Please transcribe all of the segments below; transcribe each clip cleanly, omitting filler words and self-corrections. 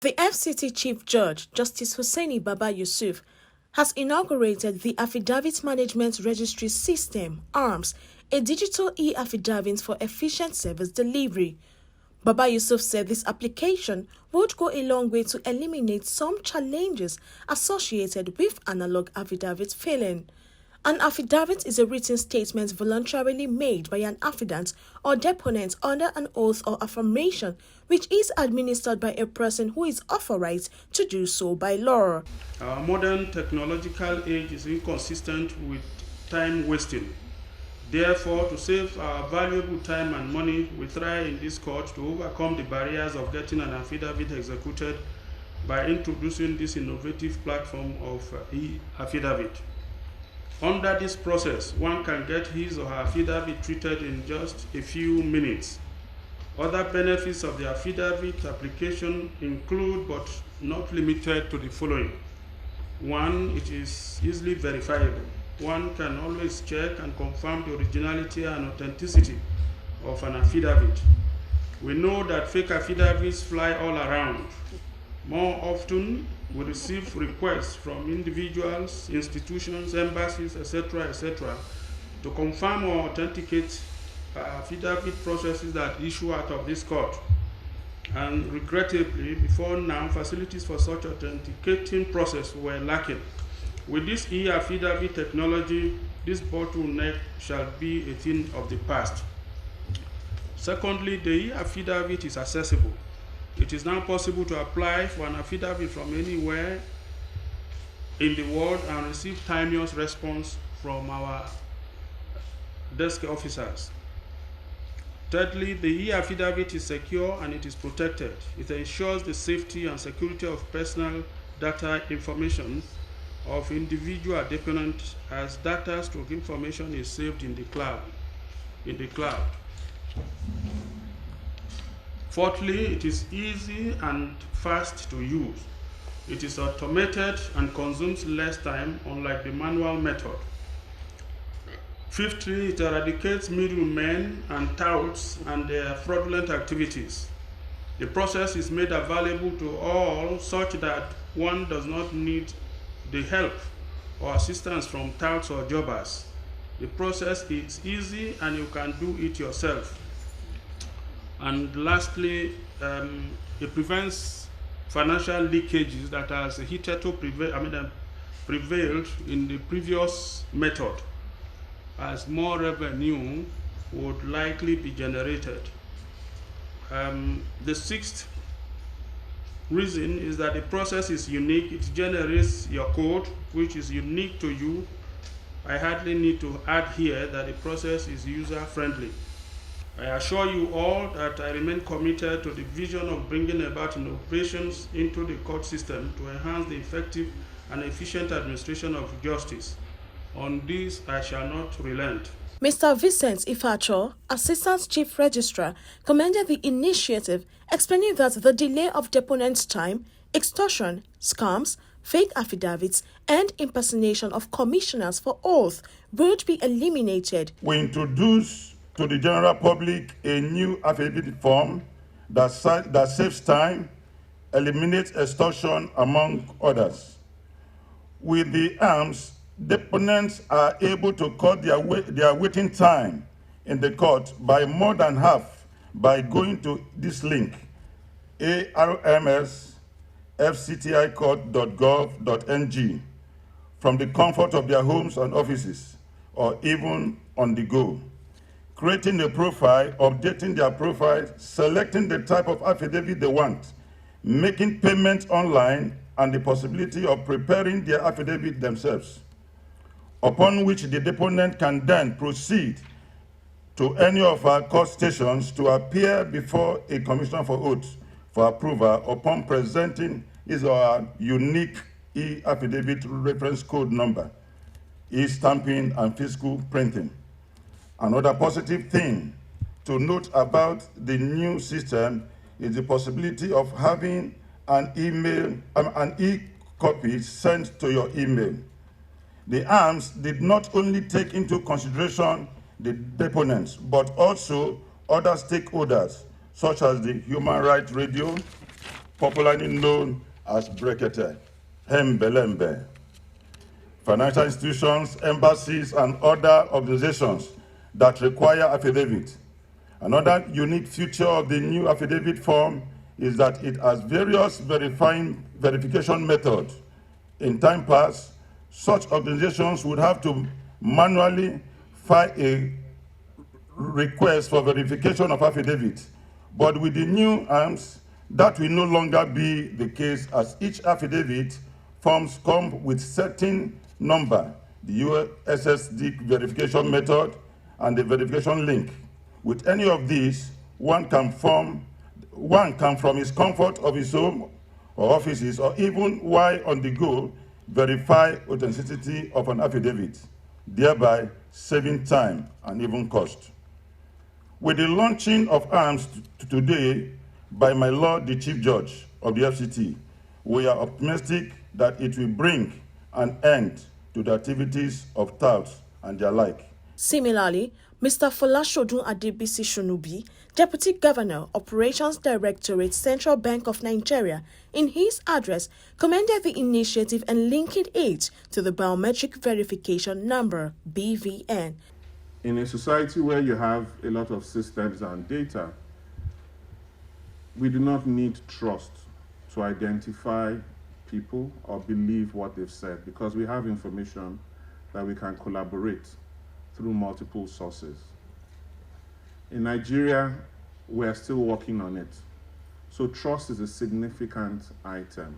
The FCT Chief Judge, Justice Husseini Baba-Yusuf, has inaugurated the Affidavit Management Registry System, ARMS, a digital e-affidavit for efficient service delivery. Baba-Yusuf said this application would go a long way to eliminate some challenges associated with analog affidavit filling. An affidavit is a written statement voluntarily made by an affidavit or deponent under an oath or affirmation, which is administered by a person who is authorized to do so by law. Our modern technological age is inconsistent with time wasting. Therefore, to save our valuable time and money, we try in this court to overcome the barriers of getting an affidavit executed by introducing this innovative platform of e-Affidavit. Under this process, one can get his or her affidavit treated in just a few minutes. Other benefits of the affidavit application include, but not limited to, the following. 1. It is easily verifiable. One can always check and confirm the originality and authenticity of an affidavit. We know that fake affidavits fly all around. More often, we receive requests from individuals, institutions, embassies, etc., to confirm or authenticate affidavit processes that issue out of this court. And regrettably, before now, facilities for such authenticating process were lacking. With this e-affidavit technology, this bottleneck shall be a thing of the past. Secondly, the e-affidavit is accessible. It is now possible to apply for an affidavit from anywhere in the world and receive timely response from our desk officers. Thirdly, the e-affidavit is secure and it is protected. It ensures the safety and security of personal data information of individual deponents, as data stroke information is saved in the cloud. Fourthly, it is easy and fast to use. It is automated and consumes less time, unlike the manual method. Fifthly, it eradicates middlemen and touts and their fraudulent activities. The process is made available to all such that one does not need the help or assistance from touts or jobbers. The process is easy and you can do it yourself. And lastly, it prevents financial leakages that has hitherto prevailed in the previous method, as more revenue would likely be generated. The sixth reason is that the process is unique. It generates your code, which is unique to you. I hardly need to add here that the process is user-friendly. I assure you all that I remain committed to the vision of bringing about innovations into the court system to enhance the effective and efficient administration of justice. On this, I shall not relent. Mr. Vincent Ifeachor, Assistant Chief Registrar, commended the initiative, explaining that the delay of deponent's time, extortion, scams, fake affidavits, and impersonation of commissioners for oath would be eliminated. We introduce to the general public a new affidavit form that saves time, eliminates extortion, among others. With the ARMS, deponents are able to cut their waiting time in the court by more than half by going to this link, armsfcticourt.gov.ng, from the comfort of their homes and offices, or even on the go. Creating a profile, updating their profile, selecting the type of affidavit they want, making payments online, and the possibility of preparing their affidavit themselves, upon which the deponent can then proceed to any of our court stations to appear before a commissioner for oath for approval upon presenting his or her unique e-affidavit reference code number, e-stamping, and physical printing. Another positive thing to note about the new system is the possibility of having an e-copy sent to your email. The ARMS did not only take into consideration the deponents, but also other stakeholders, such as the Human Rights Radio, popularly known as brekete, hembelembe. Financial institutions, embassies, and other organizations that require affidavit. Another unique feature of the new affidavit form is that it has various verification methods. In time past, such organizations would have to manually file a request for verification of affidavit. But with the new arms, that will no longer be the case, as each affidavit forms come with certain number, the USSD verification method, and the verification link. With any of these, one can from his comfort of his home or offices, or even while on the go, verify authenticity of an affidavit, thereby saving time and even cost. With the launching of ARMS today by my Lord the Chief Judge of the FCT, we are optimistic that it will bring an end to the activities of touts and their like. Similarly, Mr. Folashodun Adebisi Shonubi, Deputy Governor, Operations Directorate, Central Bank of Nigeria, in his address, commended the initiative and linking it to the Biometric Verification Number, BVN. In a society where you have a lot of systems and data, we do not need trust to identify people or believe what they've said, because we have information that we can collaborate through multiple sources. In Nigeria, we're still working on it. So trust is a significant item.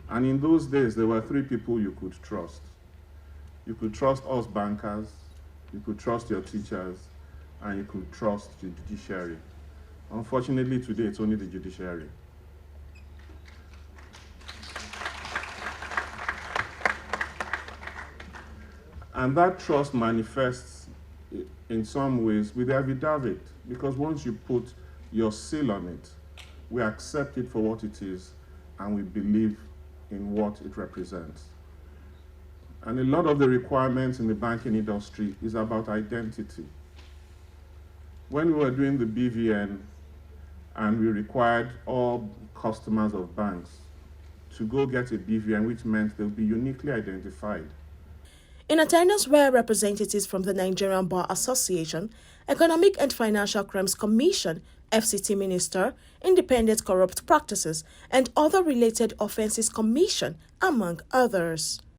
And in those days, there were three people you could trust. You could trust us bankers, you could trust your teachers, and you could trust the judiciary. Unfortunately, today, it's only the judiciary. And that trust manifests in some ways with the affidavit, because once you put your seal on it, we accept it for what it is, and we believe in what it represents. And a lot of the requirements in the banking industry is about identity. When we were doing the BVN, and we required all customers of banks to go get a BVN, which meant they'll be uniquely identified. In attendance were representatives from the Nigerian Bar Association, Economic and Financial Crimes Commission, FCT Minister, Independent Corrupt Practices, and Other Related Offences Commission, among others.